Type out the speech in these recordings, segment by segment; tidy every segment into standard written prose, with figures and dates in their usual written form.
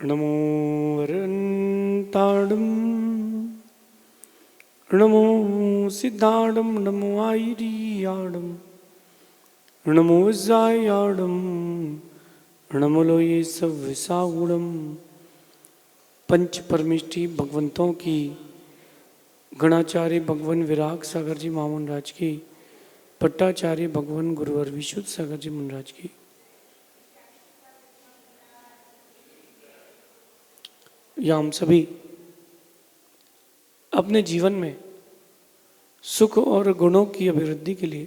नमो वरन्ताडं नमो सिद्धाडं नमो आयरियाडं नमो जायाडं नमो लोये सव्यसागुणम। पंच परमिष्टि भगवंतों की गणाचार्य भगवान विराग सागर जी मामन राज की, पट्टाचार्य भगवान गुरुवर विशुद्ध सागर जी मुनराज की। या हम सभी अपने जीवन में सुख और गुणों की अभिवृद्धि के लिए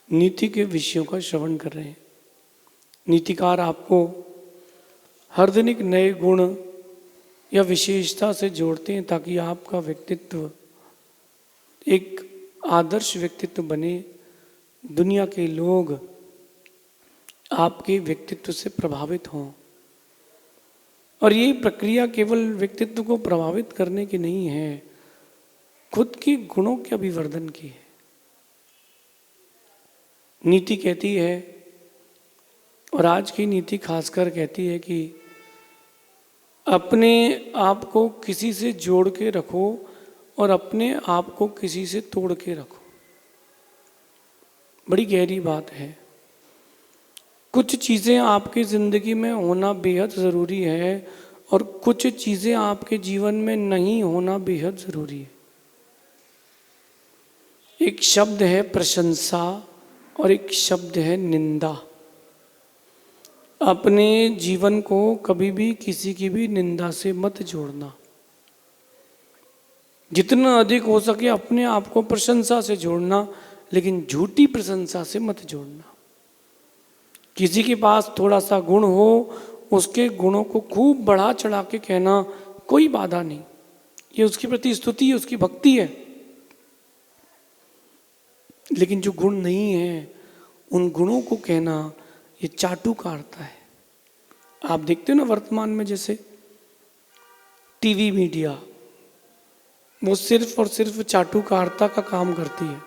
नीति के विषयों का श्रवण कर रहे हैं। नीतिकार आपको हर दिन एक नए गुण या विशेषता से जोड़ते हैं ताकि आपका व्यक्तित्व एक आदर्श व्यक्तित्व बने, दुनिया के लोग आपके व्यक्तित्व से प्रभावित हों। और ये प्रक्रिया केवल व्यक्तित्व को प्रभावित करने की नहीं है, खुद के गुणों के अभिवर्धन की है। नीति कहती है, और आज की नीति खासकर कहती है कि अपने आप को किसी से जोड़ के रखो और अपने आप को किसी से तोड़ के रखो। बड़ी गहरी बात है। कुछ चीज़ें आपकी ज़िंदगी में होना बेहद ज़रूरी है और कुछ चीज़ें आपके जीवन में नहीं होना बेहद ज़रूरी है। एक शब्द है प्रशंसा और एक शब्द है निंदा। अपने जीवन को कभी भी किसी की भी निंदा से मत जोड़ना। जितना अधिक हो सके अपने आप को प्रशंसा से जोड़ना, लेकिन झूठी प्रशंसा से मत जोड़ना। किसी के पास थोड़ा सा गुण हो, उसके गुणों को खूब बढ़ा चढ़ा के कहना कोई बाधा नहीं, ये उसके प्रति स्तुति है, उसकी भक्ति है। लेकिन जो गुण नहीं है उन गुणों को कहना ये चाटुकारता है। आप देखते हो ना वर्तमान में जैसे टीवी मीडिया, वो सिर्फ और सिर्फ चाटुकारता का काम करती है।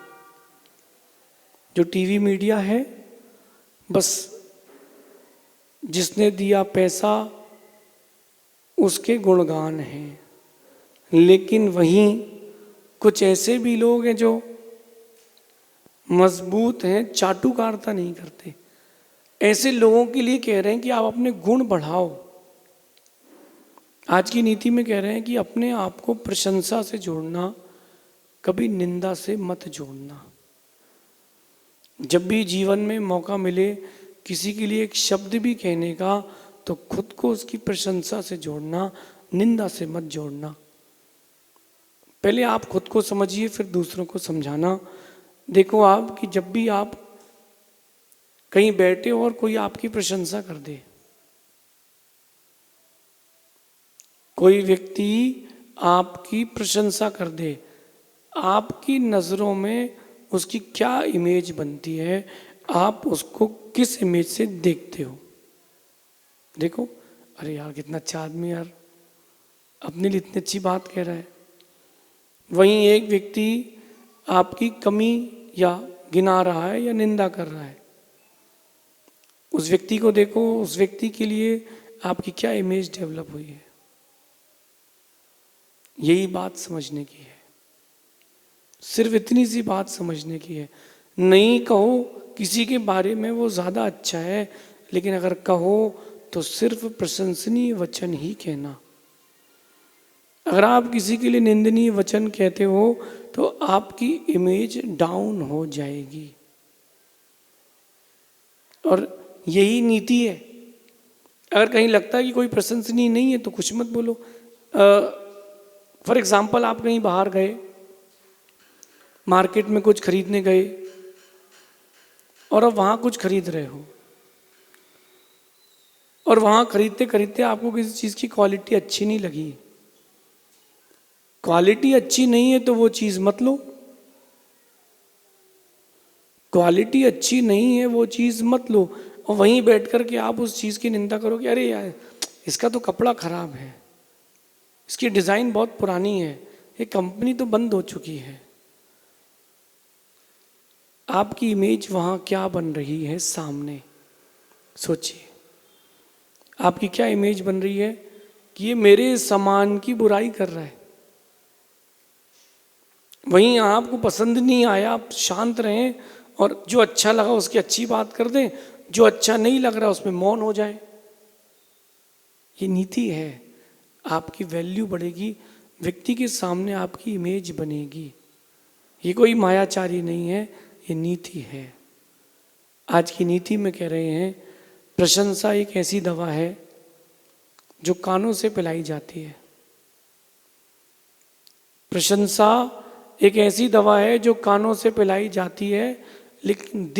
जो टीवी मीडिया है बस जिसने दिया पैसा उसके गुणगान हैं। लेकिन वहीं कुछ ऐसे भी लोग हैं जो मजबूत हैं, चाटुकारता नहीं करते। ऐसे लोगों के लिए कह रहे हैं कि आप अपने गुण बढ़ाओ। आज की नीति में कह रहे हैं कि अपने आप को प्रशंसा से जोड़ना, कभी निंदा से मत जोड़ना। जब भी जीवन में मौका मिले किसी के लिए एक शब्द भी कहने का, तो खुद को उसकी प्रशंसा से जोड़ना, निंदा से मत जोड़ना। पहले आप खुद को समझिए, फिर दूसरों को समझाना। देखो आप कि जब भी आप कहीं बैठे हो और कोई आपकी प्रशंसा कर दे, कोई व्यक्ति आपकी प्रशंसा कर दे, आपकी नज़रों में उसकी क्या इमेज बनती है, आप उसको किस इमेज से देखते हो। देखो, अरे यार कितना अच्छा आदमी, यार अपने लिए इतनी अच्छी बात कह रहा है। वहीं एक व्यक्ति आपकी कमी या गिना रहा है या निंदा कर रहा है, उस व्यक्ति को देखो, उस व्यक्ति के लिए आपकी क्या इमेज डेवलप हुई है। यही बात समझने की है, सिर्फ इतनी सी बात समझने की है। नहीं कहो किसी के बारे में वो ज़्यादा अच्छा है, लेकिन अगर कहो तो सिर्फ प्रशंसनीय वचन ही कहना। अगर आप किसी के लिए निंदनीय वचन कहते हो तो आपकी इमेज डाउन हो जाएगी। और यही नीति है। अगर कहीं लगता है कि कोई प्रशंसनीय नहीं है तो कुछ मत बोलो। फॉर एग्जाम्पल, आप कहीं बाहर गए, मार्केट में कुछ खरीदने गए और अब वहाँ कुछ खरीद रहे हो, और वहाँ खरीदते खरीदते आपको किसी चीज़ की क्वालिटी अच्छी नहीं लगी। क्वालिटी अच्छी नहीं है तो वो चीज़ मत लो। क्वालिटी अच्छी नहीं है वो चीज़ मत लो। और वहीं बैठ कर के आप उस चीज़ की निंदा करोगे, अरे यार इसका तो कपड़ा खराब है, इसकी डिज़ाइन बहुत पुरानी है, ये कंपनी तो बंद हो चुकी है। आपकी इमेज वहाँ क्या बन रही है सामने, सोचिए। आपकी क्या इमेज बन रही है कि ये मेरे समान की बुराई कर रहा है। वहीं आपको पसंद नहीं आया, आप शांत रहें और जो अच्छा लगा उसकी अच्छी बात कर दें, जो अच्छा नहीं लग रहा उसमें मौन हो जाए। ये नीति है, आपकी वैल्यू बढ़ेगी, व्यक्ति के सामने आपकी इमेज बनेगी। ये कोई मायाचारी नहीं है, ये नीति है। आज की नीति में कह रहे हैं प्रशंसा एक ऐसी दवा है जो कानों से पिलाई जाती है। प्रशंसा एक ऐसी दवा है जो कानों से पिलाई जाती है लेकिन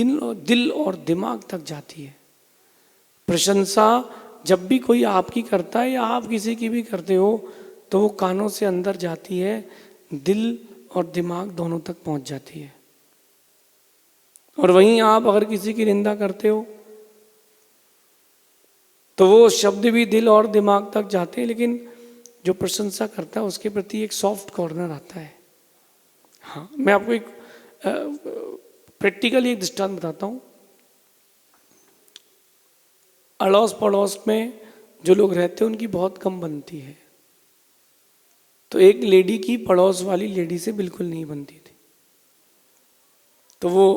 दिल और दिमाग तक जाती है। प्रशंसा जब भी कोई आपकी करता है या आप किसी की भी करते हो तो वो कानों से अंदर जाती है, दिल और दिमाग दोनों तक पहुंच जाती है। और वहीं आप अगर किसी की निंदा करते हो तो वो शब्द भी दिल और दिमाग तक जाते हैं, लेकिन जो प्रशंसा करता है उसके प्रति एक सॉफ्ट कॉर्नर आता है। हाँ, मैं आपको एक प्रैक्टिकली एक दृष्टांत बताता हूँ। अड़ोस पड़ोस में जो लोग रहते हैं उनकी बहुत कम बनती है। तो एक लेडी की पड़ोस वाली लेडी से बिल्कुल नहीं बनती थी। तो वो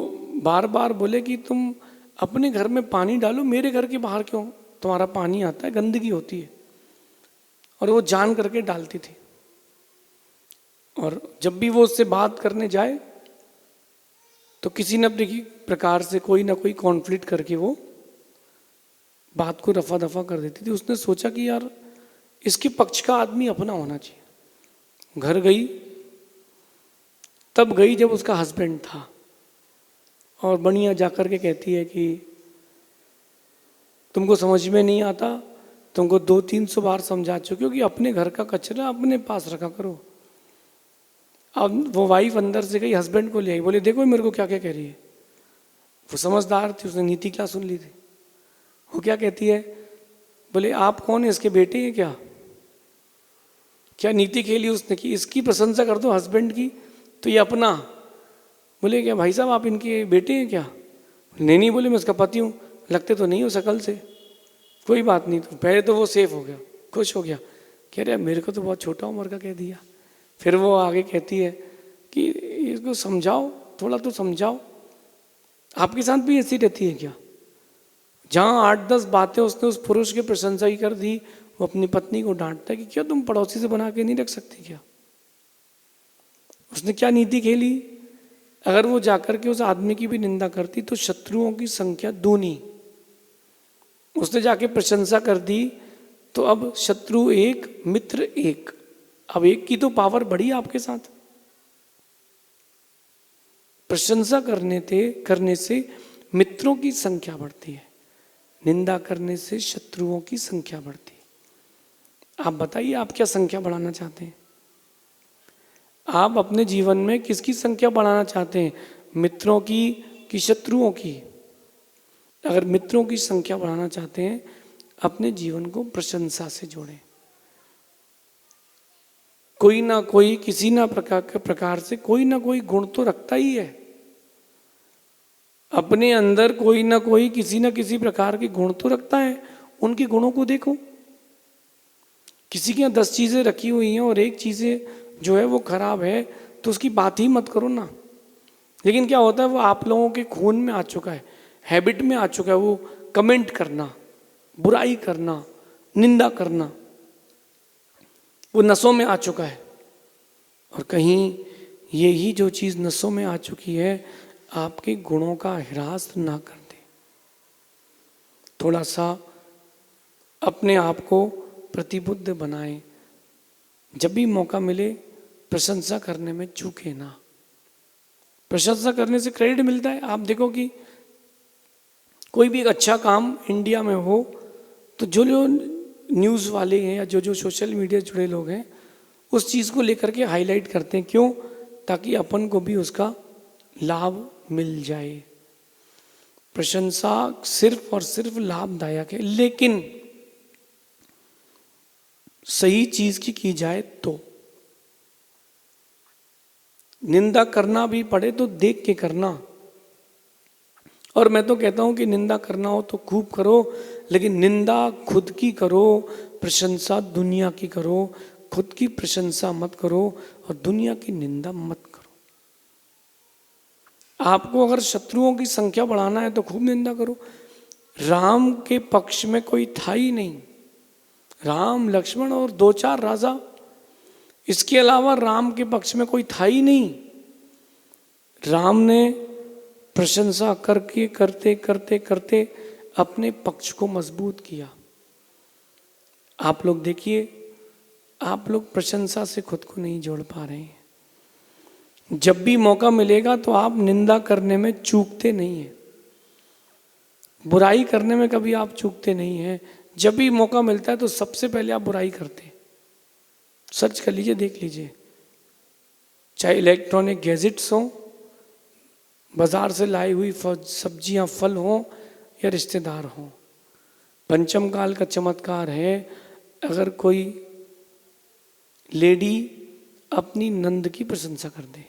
बार बार बोले कि तुम अपने घर में पानी डालो, मेरे घर के बाहर क्यों तुम्हारा पानी आता है, गंदगी होती है। और वो जान करके डालती थी। और जब भी वो उससे बात करने जाए तो किसी न प्रकार से कोई ना कोई कॉन्फ्लिक्ट करके वो बात को रफा दफा कर देती थी। उसने सोचा कि यार इसके पक्ष का आदमी अपना होना चाहिए। घर गई, तब गई जब उसका हस्बैंड था, और बढ़िया जाकर के कहती है कि तुमको समझ में नहीं आता, तुमको 200-300 बार समझा चुकी हो कि अपने घर का कचरा अपने पास रखा करो। अब वो वाइफ अंदर से गई, हस्बैंड को ले आई, बोले देखो मेरे को क्या क्या कह रही है। वो समझदार थी, उसने नीति क्लास सुन ली थी। वो क्या कहती है, बोले आप कौन है, इसके बेटे हैं क्या? क्या नीति खेली उसने कि इसकी प्रशंसा कर दो हस्बैंड की तो ये अपना। बोले क्या भाई साहब आप इनके बेटे हैं क्या? नहीं, बोले मैं उसका पति हूँ। लगते तो नहीं हो शकल से। कोई बात नहीं। तो पहले तो वो सेफ हो गया, खुश हो गया, कह रहे मेरे को तो बहुत छोटा उम्र का कह दिया। फिर वो आगे कहती है कि इसको समझाओ, थोड़ा तो समझाओ, आपके साथ भी ऐसी रहती है क्या? जहाँ 8-10 बातें उसने उस पुरुष की प्रशंसा ही कर दी, वो अपनी पत्नी को डांटता है कि क्या तुम पड़ोसी से बना के नहीं रख सकती क्या? उसने क्या नीति खेली? अगर वो जाकर के उस आदमी की भी निंदा करती तो शत्रुओं की संख्या दूनी। उसने जाके प्रशंसा कर दी तो अब शत्रु एक, मित्र एक। अब एक की तो पावर बढ़ी आपके साथ। प्रशंसा करने से मित्रों की संख्या बढ़ती है, निंदा करने से शत्रुओं की संख्या बढ़ती है। आप बताइए आप क्या संख्या बढ़ाना चाहते हैं? आप अपने जीवन में किसकी संख्या बढ़ाना चाहते हैं, मित्रों की कि शत्रुओं की? अगर मित्रों की संख्या बढ़ाना चाहते हैं, अपने जीवन को प्रशंसा से जोड़ें। कोई ना कोई किसी ना प्रकार से कोई ना कोई गुण तो रखता ही है। अपने अंदर कोई ना कोई किसी ना किसी प्रकार के गुण तो रखता है, उनके गुणों को देखो। किसी के यहाँ 10 चीजें रखी हुई हैं और एक चीजें जो है वो खराब है तो उसकी बात ही मत करो ना। लेकिन क्या होता है, वो आप लोगों के खून में आ चुका है, हैबिट में आ चुका है, वो कमेंट करना, बुराई करना, निंदा करना, वो नसों में आ चुका है। और कहीं यही जो चीज़ नसों में आ चुकी है आपके गुणों का ह्रास ना कर दे। थोड़ा सा अपने आप को प्रतिबुद्ध बनाएं। जब भी मौका मिले प्रशंसा करने में चूके ना। प्रशंसा करने से क्रेडिट मिलता है। आप देखो कि कोई भी एक अच्छा काम इंडिया में हो तो जो न्यूज़ वाले हैं या जो सोशल मीडिया जुड़े लोग हैं उस चीज़ को लेकर के हाईलाइट करते हैं। क्यों? ताकि अपन को भी उसका लाभ मिल जाए। प्रशंसा सिर्फ और सिर्फ लाभदायक है, लेकिन सही चीज की जाए तो। निंदा करना भी पड़े तो देख के करना। और मैं तो कहता हूं कि निंदा करना हो तो खूब करो, लेकिन निंदा खुद की करो, प्रशंसा दुनिया की करो। खुद की प्रशंसा मत करो और दुनिया की निंदा मत करो। आपको अगर शत्रुओं की संख्या बढ़ाना है तो खूब निंदा करो। राम के पक्ष में कोई था ही नहीं, राम लक्ष्मण और 2-4 राजा, इसके अलावा राम के पक्ष में कोई था ही नहीं। राम ने प्रशंसा करके करते करते करते अपने पक्ष को मजबूत किया। आप लोग देखिए, आप लोग प्रशंसा से खुद को नहीं जोड़ पा रहे हैं। जब भी मौका मिलेगा तो आप निंदा करने में चूकते नहीं हैं, बुराई करने में कभी आप चूकते नहीं हैं। जब भी मौका मिलता है तो सबसे पहले आप बुराई करते हैं। सर्च कर लीजिए, देख लीजिए, चाहे इलेक्ट्रॉनिक गैजेट्स हों, बाजार से लाई हुई सब्जियां फल हों या रिश्तेदार हों। पंचम काल का चमत्कार है, अगर कोई लेडी अपनी नंद की प्रशंसा कर दे,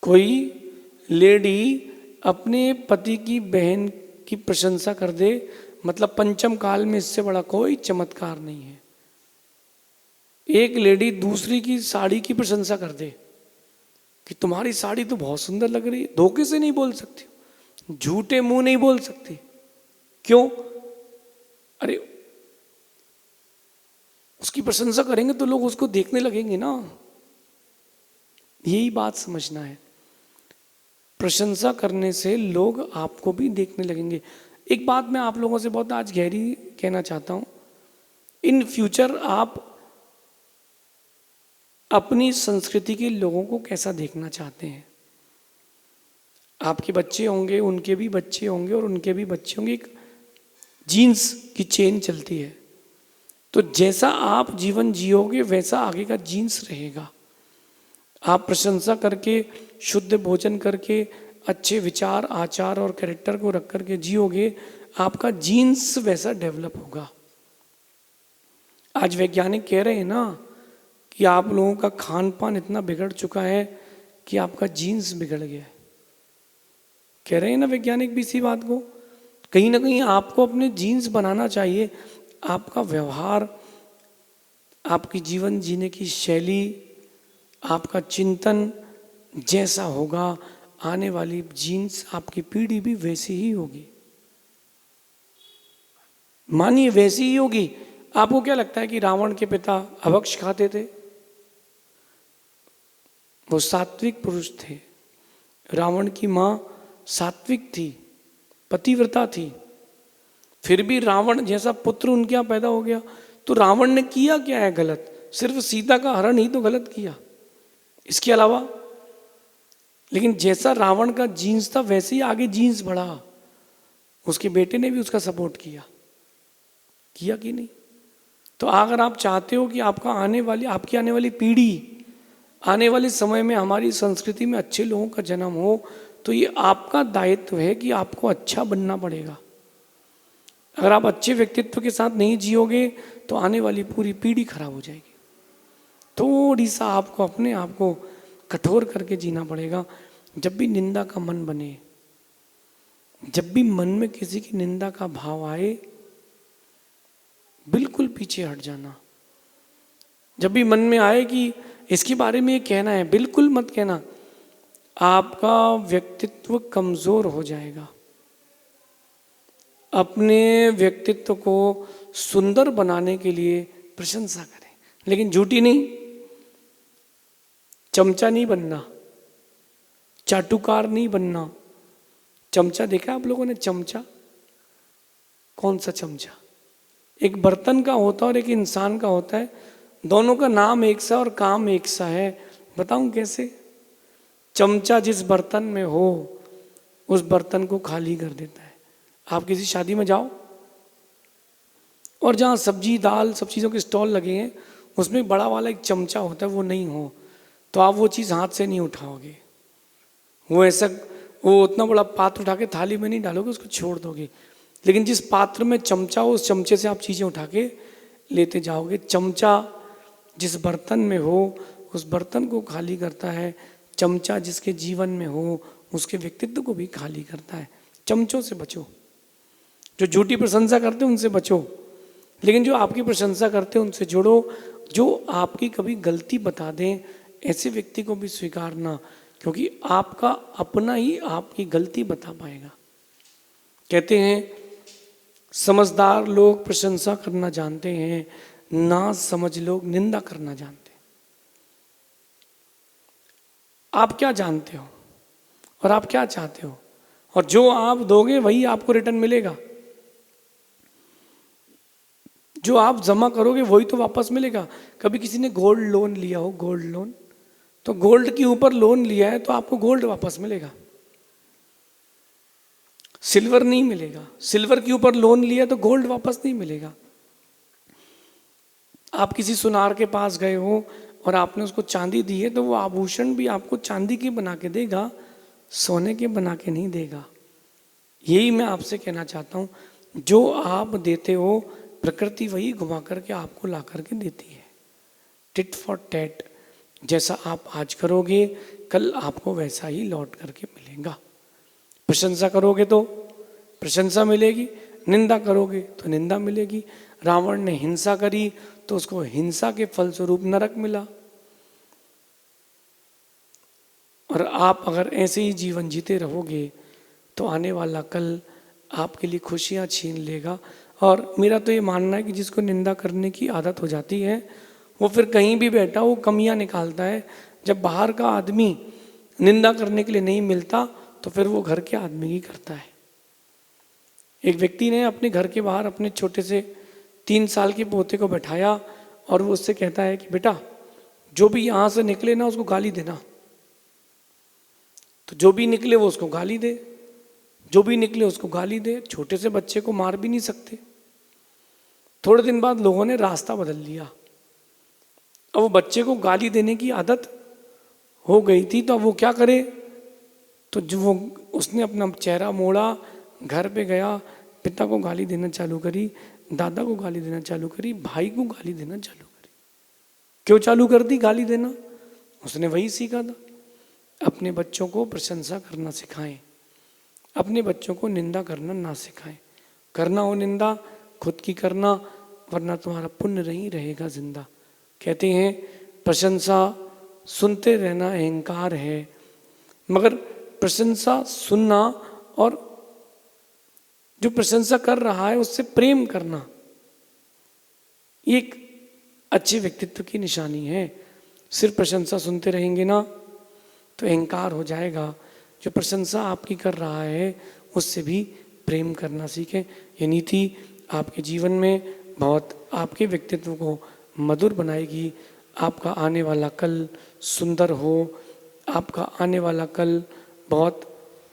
कोई लेडी अपने पति की बहन की प्रशंसा कर दे, मतलब पंचम काल में इससे बड़ा कोई चमत्कार नहीं है। एक लेडी दूसरी की साड़ी की प्रशंसा कर दे कि तुम्हारी साड़ी तो बहुत सुंदर लग रही है। धोखे से नहीं बोल सकती, झूठे मुंह नहीं बोल सकती। क्यों? अरे उसकी प्रशंसा करेंगे तो लोग उसको देखने लगेंगे ना। यही बात समझना है, प्रशंसा करने से लोग आपको भी देखने लगेंगे। एक बात मैं आप लोगों से बहुत आज गहरी कहना चाहता हूं, इन फ्यूचर आप अपनी संस्कृति के लोगों को कैसा देखना चाहते हैं? आपके बच्चे होंगे, उनके भी बच्चे होंगे और उनके भी बच्चे होंगे, एक जीन्स की चेन चलती है। तो जैसा आप जीवन जियोगे वैसा आगे का जीन्स रहेगा। आप प्रशंसा करके, शुद्ध भोजन करके, अच्छे विचार आचार और कैरेक्टर को रख करके जियोगे, आपका जीन्स वैसा डेवलप होगा। आज वैज्ञानिक कह रहे हैं ना कि आप लोगों का खान पान इतना बिगड़ चुका है कि आपका जीन्स बिगड़ गया है। कह रहे हैं ना वैज्ञानिक भी इसी बात को। कहीं ना कहीं आपको अपने जीन्स बनाना चाहिए। आपका व्यवहार, आपकी जीवन जीने की शैली, आपका चिंतन जैसा होगा, आने वाली जीन्स आपकी पीढ़ी भी वैसी ही होगी। मानिए वैसी ही होगी। आपको क्या लगता है कि रावण के पिता अभक्ष खाते थे? वो सात्विक पुरुष थे। रावण की माँ सात्विक थी, पतिव्रता थी। फिर भी रावण जैसा पुत्र उनके यहाँ पैदा हो गया। तो रावण ने किया क्या है गलत? सिर्फ सीता का हरण ही तो गलत किया, इसके अलावा। लेकिन जैसा रावण का जीन्स था वैसे ही आगे जीन्स बढ़ा। उसके बेटे ने भी उसका सपोर्ट किया कि नहीं? तो अगर आप चाहते हो कि आपकी आने वाली पीढ़ी, आने वाले समय में हमारी संस्कृति में अच्छे लोगों का जन्म हो, तो ये आपका दायित्व है कि आपको अच्छा बनना पड़ेगा। अगर आप अच्छे व्यक्तित्व के साथ नहीं जियोगे तो आने वाली पूरी पीढ़ी खराब हो जाएगी। थोड़ी सा आपको अपने आप को कठोर करके जीना पड़ेगा। जब भी निंदा का मन बने, जब भी मन में किसी की निंदा का भाव आए, बिल्कुल पीछे हट जाना। जब भी मन में आए कि इसके बारे में ये कहना है, बिल्कुल मत कहना। आपका व्यक्तित्व कमजोर हो जाएगा। अपने व्यक्तित्व को सुंदर बनाने के लिए प्रशंसा करें, लेकिन झूठी नहीं। चमचा नहीं बनना, चाटुकार नहीं बनना। चमचा देखा आप लोगों ने? चमचा कौन सा चमचा? एक बर्तन का होता है और एक इंसान का होता है। दोनों का नाम एक सा और काम एक सा है। बताऊं कैसे? चमचा जिस बर्तन में हो उस बर्तन को खाली कर देता है। आप किसी शादी में जाओ और जहाँ सब्जी दाल सब चीज़ों के स्टॉल लगे हैं, उसमें बड़ा वाला एक चमचा होता है, वो नहीं हो तो आप वो चीज़ हाथ से नहीं उठाओगे। वो उतना बड़ा पात्र उठा के थाली में नहीं डालोगे, उसको छोड़ दोगे। लेकिन जिस पात्र में चमचा हो, उस चमचे से आप चीज़ें उठा के लेते जाओगे। चमचा जिस बर्तन में हो उस बर्तन को खाली करता है। चमचा जिसके जीवन में हो उसके व्यक्तित्व को भी खाली करता है। चमचों से बचो, जो झूठी प्रशंसा करते हैं उनसे बचो, लेकिन जो आपकी प्रशंसा करते हैं उनसे जुड़ो। जो आपकी कभी गलती बता दें ऐसे व्यक्ति को भी स्वीकारना, क्योंकि आपका अपना ही आपकी गलती बता पाएगा। कहते हैं समझदार लोग प्रशंसा करना जानते हैं, ना समझ लोग निंदा करना जानते हैं। आप क्या जानते हो और आप क्या चाहते हो, और जो आप दोगे वही आपको रिटर्न मिलेगा। जो आप जमा करोगे वही तो वापस मिलेगा। कभी किसी ने गोल्ड लोन लिया हो, गोल्ड लोन, तो गोल्ड के ऊपर लोन लिया है तो आपको गोल्ड वापस मिलेगा, सिल्वर नहीं मिलेगा। सिल्वर के ऊपर लोन लिया तो गोल्ड वापस नहीं मिलेगा। आप किसी सुनार के पास गए हो और आपने उसको चांदी दी है तो वो आभूषण भी आपको चांदी की बना के देगा, सोने के बना के नहीं देगा। यही मैं आपसे कहना चाहता हूँ, जो आप देते हो प्रकृति वही घुमा करके आपको ला करके देती है। टिट फॉर टैट, जैसा आप आज करोगे कल आपको वैसा ही लौट करके मिलेगा। प्रशंसा करोगे तो प्रशंसा मिलेगी, निंदा करोगे तो निंदा मिलेगी। रावण ने हिंसा करी तो उसको हिंसा के फलस्वरूप नरक मिला। और आप अगर ऐसे ही जीवन जीते रहोगे तो आने वाला कल आपके लिए खुशियां छीन लेगा। और मेरा तो ये मानना है कि जिसको निंदा करने की आदत हो जाती है वो फिर कहीं भी बैठा वो कमियां निकालता है। जब बाहर का आदमी निंदा करने के लिए नहीं मिलता तो फिर वो घर के आदमी ही करता है। एक व्यक्ति ने अपने घर के बाहर अपने छोटे से 3 साल के पोते को बैठाया और वो उससे कहता है कि बेटा जो भी यहाँ से निकले ना उसको गाली देना। तो जो भी निकले वो उसको गाली दे, जो भी निकले उसको गाली दे। छोटे से बच्चे को मार भी नहीं सकते। थोड़े दिन बाद लोगों ने रास्ता बदल लिया। अब वो बच्चे को गाली देने की आदत हो गई थी तो अब वो क्या करे, तो जो वो उसने अपना चेहरा मोड़ा, घर पे गया, पिता को गाली देना चालू करी, दादा को गाली देना चालू करी, भाई को गाली देना चालू करी। क्यों चालू कर दी गाली देना? उसने वही सीखा था। अपने बच्चों को प्रशंसा करना सिखाएं, अपने बच्चों को निंदा करना ना सिखाएं। करना हो निंदा खुद की करना, वरना तुम्हारा पुण्य नहीं रहेगा जिंदा। कहते हैं प्रशंसा सुनते रहना अहंकार है, मगर प्रशंसा सुनना और जो प्रशंसा कर रहा है उससे प्रेम करना ये एक अच्छे व्यक्तित्व की निशानी है। सिर्फ प्रशंसा सुनते रहेंगे ना तो अहंकार हो जाएगा। जो प्रशंसा आपकी कर रहा है उससे भी प्रेम करना सीखें। ये नीति आपके जीवन में बहुत आपके व्यक्तित्व को मधुर बनाएगी। आपका आने वाला कल सुंदर हो, आपका आने वाला कल बहुत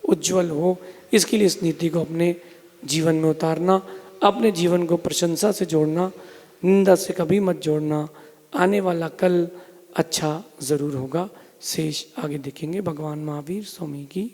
उज्जवल हो। इसके लिए इस नीति को अपने जीवन में उतारना, अपने जीवन को प्रशंसा से जोड़ना, निंदा से कभी मत जोड़ना। आने वाला कल अच्छा ज़रूर होगा। शेष आगे देखेंगे। भगवान महावीर स्वामी की